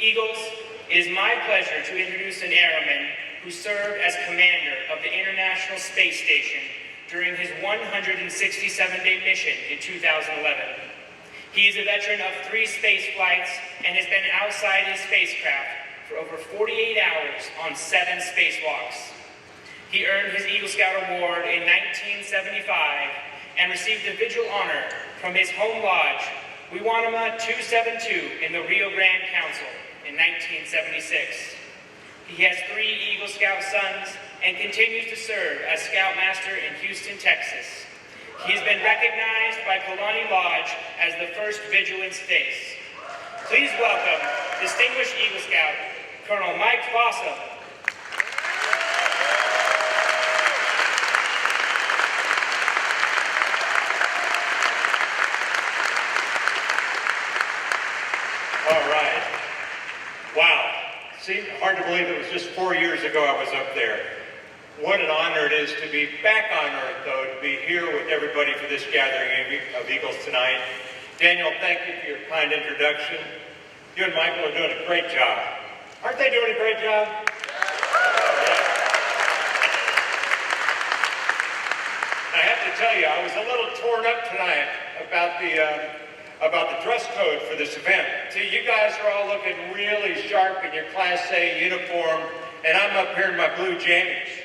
Eagles, it is my pleasure to introduce an airman who served as commander of the International Space Station during his 167-day mission in 2011. He is a veteran of 3 space flights and has been outside his spacecraft for over 48 hours on 7 spacewalks. He earned his Eagle Scout Award in 1975 and received the Vigil Honor from his home lodge, Wiwanama 272 in the Rio Grande Council in 1976. He has 3 Eagle Scout sons and continues to serve as Scoutmaster in Houston, Texas. He has been recognized by Kalani Lodge as the first Vigil in space. Please welcome Distinguished Eagle Scout, Colonel Mike Fossem. All right. Wow. See, hard to believe it was just 4 years ago I was up there. What an honor it is to be back on Earth, though, to be here with everybody for this gathering of Eagles tonight. Daniel, thank you for your kind introduction. You and Michael are doing a great job. Aren't they doing a great job? Yeah. I have to tell you, I was a little torn up tonight about the dress code for this event. See, you guys are all looking really sharp in your Class A uniform, and I'm up here in my blue jammies.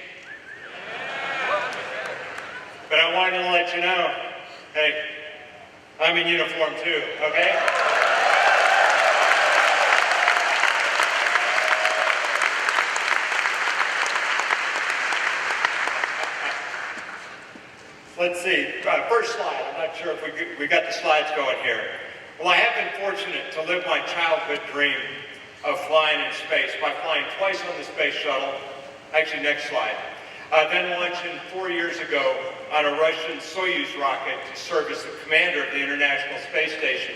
But I wanted to let you know, hey, I'm in uniform too, okay? Let's see, first slide. I'm not sure if we got the slides going here. Well, I have been fortunate to live my childhood dream of flying in space by flying twice on the space shuttle. Actually, next slide. Then launching 4 years ago on a Russian Soyuz rocket to serve as the commander of the International Space Station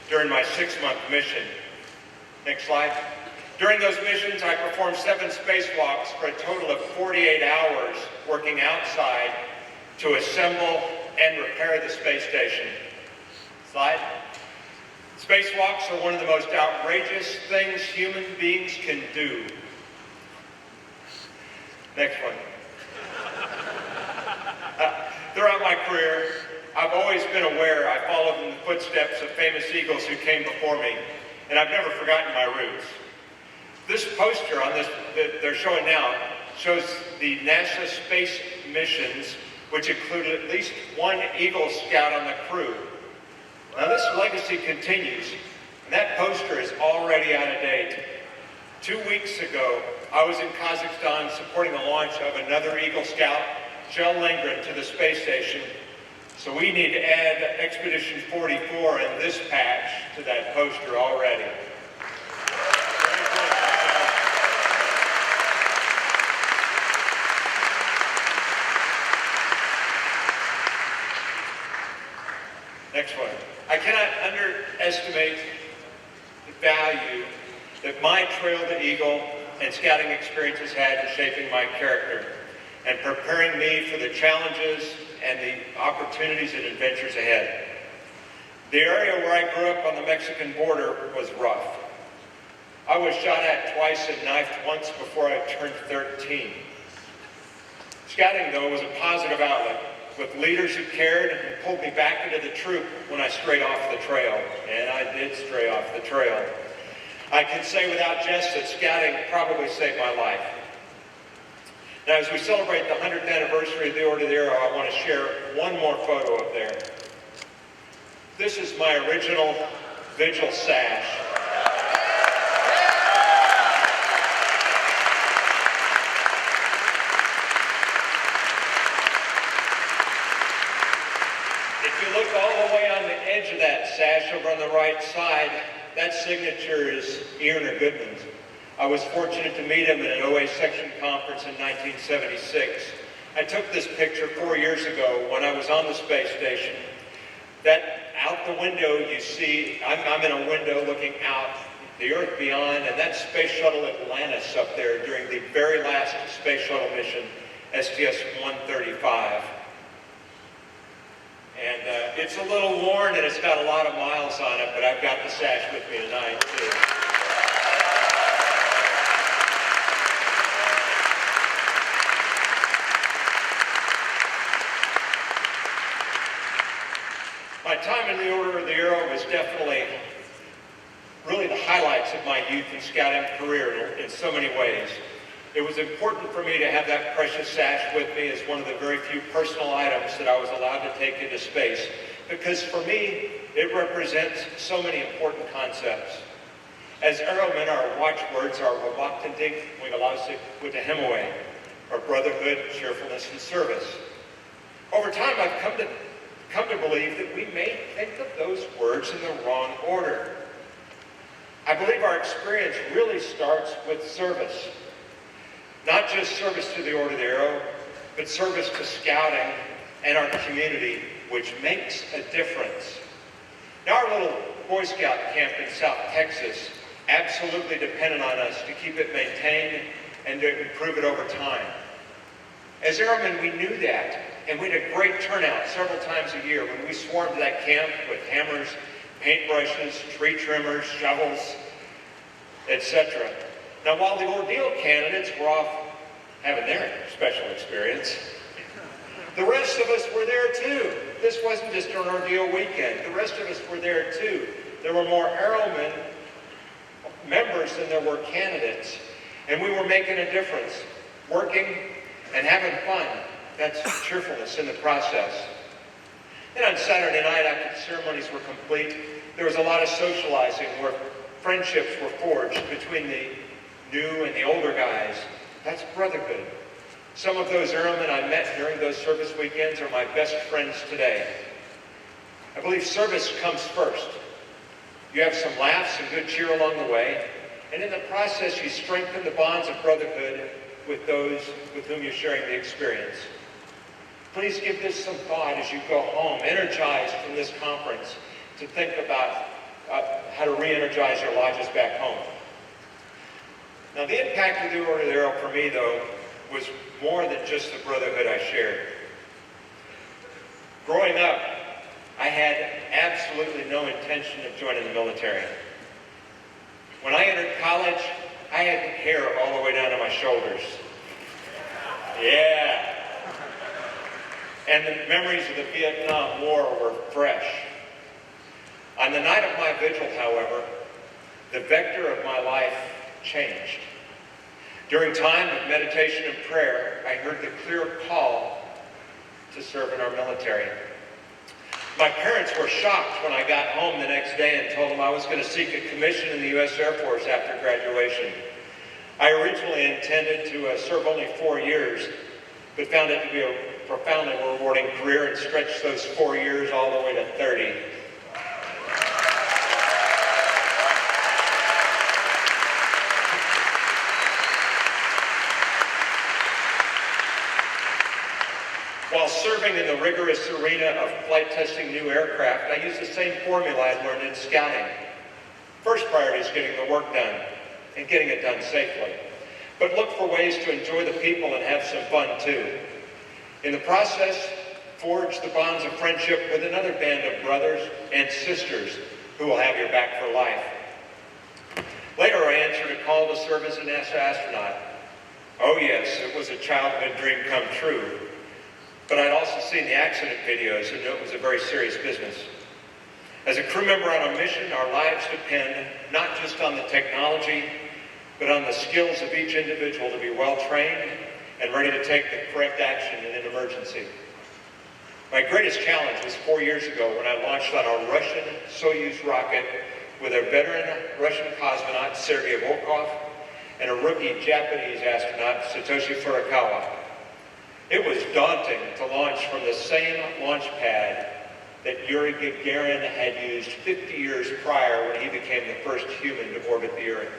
during my 6-month mission. Next slide. During those missions, I performed 7 spacewalks for a total of 48 hours working outside to assemble and repair the space station. Slide. Spacewalks are one of the most outrageous things human beings can do. Next one. Throughout my career, I've always been aware I followed in the footsteps of famous Eagles who came before me, and I've never forgotten my roots. This poster on this that they're showing now shows the NASA space missions, which included at least 1 Eagle Scout on the crew. Now this legacy continues, and that poster is already out of date. 2 weeks ago, I was in Kazakhstan supporting the launch of another Eagle Scout, Kjell Lindgren, to the space station. So we need to add Expedition 44 and this patch to that poster already. Next one. I cannot underestimate the value that my Trail to Eagle and scouting experience has had in shaping my character and preparing me for the challenges and the opportunities and adventures ahead. The area where I grew up on the Mexican border was rough. I was shot at twice and knifed once before I turned 13. Scouting, though, was a positive outlet, with leaders who cared and pulled me back into the troop when I strayed off the trail. And I did stray off the trail. I can say without jest that scouting probably saved my life. Now, as we celebrate the 100th anniversary of the Order of the Arrow, I want to share one more photo up there. This is my original Vigil sash. If you look all the way on the edge of that sash over on the right side, that signature is Ian Goodman's. I was fortunate to meet him at an OA section conference in 1976. I took this picture 4 years ago when I was on the space station. That out the window you see, I'm in a window looking out the Earth beyond, and that's Space Shuttle Atlantis up there during the very last Space Shuttle mission, STS-135. And it's a little worn and it's got a lot of miles on it, but I've got the sash with me tonight too. time in the Order of the Arrow was definitely really the highlights of my youth and scouting career in so many ways. It was important for me to have that precious sash with me as one of the very few personal items that I was allowed to take into space, because for me, it represents so many important concepts. As arrowmen, our watchwords are Wabaktandik, Wingalasik, Witahemaway, our brotherhood, cheerfulness, and service. Over time, I've come to believe that we may think of those words in the wrong order. I believe our experience really starts with service. Not just service to the Order of the Arrow, but service to scouting and our community, which makes a difference. Now, our little Boy Scout camp in South Texas absolutely depended on us to keep it maintained and to improve it over time. As airmen, we knew that, and we had a great turnout several times a year when we swarmed that camp with hammers, paintbrushes, tree trimmers, shovels, etc. Now, while the ordeal candidates were off having their special experience, the rest of us were there too. This wasn't just an ordeal weekend. The rest of us were there too. There were more airmen members than there were candidates, and we were making a difference, working and having fun. That's cheerfulness in the process. And on Saturday night, after the ceremonies were complete, there was a lot of socializing where friendships were forged between the new and the older guys. That's brotherhood. Some of those airmen I met during those service weekends are my best friends today. I believe service comes first. You have some laughs and good cheer along the way, and in the process you strengthen the bonds of brotherhood with those with whom you're sharing the experience. Please give this some thought as you go home, energized from this conference, to think about how to re-energize your lodges back home. Now, the impact of the Order of the Arrow for me, though, was more than just the brotherhood I shared. Growing up, I had absolutely no intention of joining the military. When I entered college, I had hair all the way down to my shoulders. Yeah. And the memories of the Vietnam War were fresh. On the night of my vigil, however, the vector of my life changed. During time of meditation and prayer, I heard the clear call to serve in our military. My parents were shocked when I got home the next day and told them I was going to seek a commission in the U.S. Air Force after graduation. I originally intended to serve only 4 years, but found it to be a profoundly rewarding career and stretched those 4 years all the way to 30. While serving in the rigorous arena of flight testing new aircraft, I used the same formula I learned in scouting. First priority is getting the work done and getting it done safely. But look for ways to enjoy the people and have some fun too. In the process, forge the bonds of friendship with another band of brothers and sisters who will have your back for life. Later, I answered a call to serve as a NASA astronaut. Oh yes, it was a childhood dream come true. But I'd also seen the accident videos and knew it was a very serious business. As a crew member on a mission, our lives depend not just on the technology, but on the skills of each individual to be well-trained and ready to take the correct action in an emergency. My greatest challenge was 4 years ago when I launched on a Russian Soyuz rocket with a veteran Russian cosmonaut, Sergei Volkov, and a rookie Japanese astronaut, Satoshi Furukawa. It was daunting to launch from the same launch pad that Yuri Gagarin had used 50 years prior when he became the first human to orbit the Earth.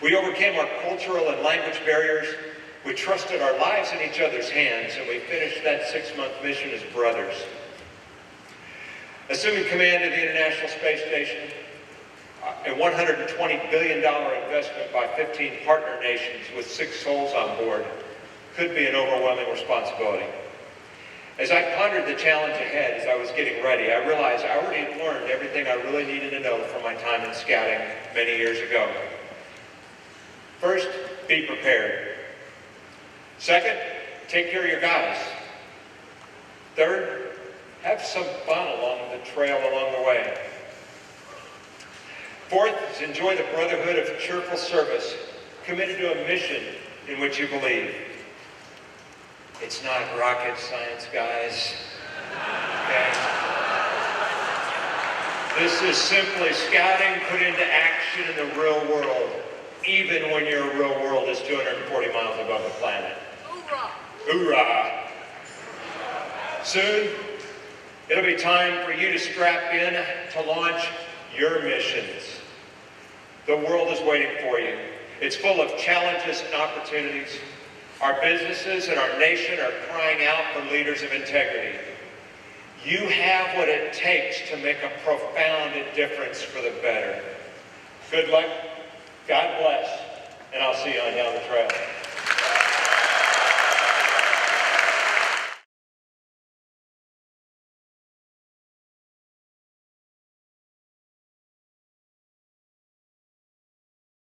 We overcame our cultural and language barriers, we trusted our lives in each other's hands, and we finished that 6-month mission as brothers. Assuming command of the International Space Station, a $120 billion investment by 15 partner nations with 6 souls on board, could be an overwhelming responsibility. As I pondered the challenge ahead as I was getting ready, I realized I already had learned everything I really needed to know from my time in scouting many years ago. First, be prepared. Second, take care of your guys. Third, have some fun along the trail along the way. Fourth is enjoy the brotherhood of cheerful service, committed to a mission in which you believe. It's not rocket science, guys. Okay? This is simply scouting put into action in the real world, even when your real world is 240 miles above the planet. Hoorah! Hoorah! Soon, it'll be time for you to strap in to launch your missions. The world is waiting for you. It's full of challenges and opportunities. Our businesses and our nation are crying out for leaders of integrity. You have what it takes to make a profound difference for the better. Good luck, God bless, and I'll see you on down the trail.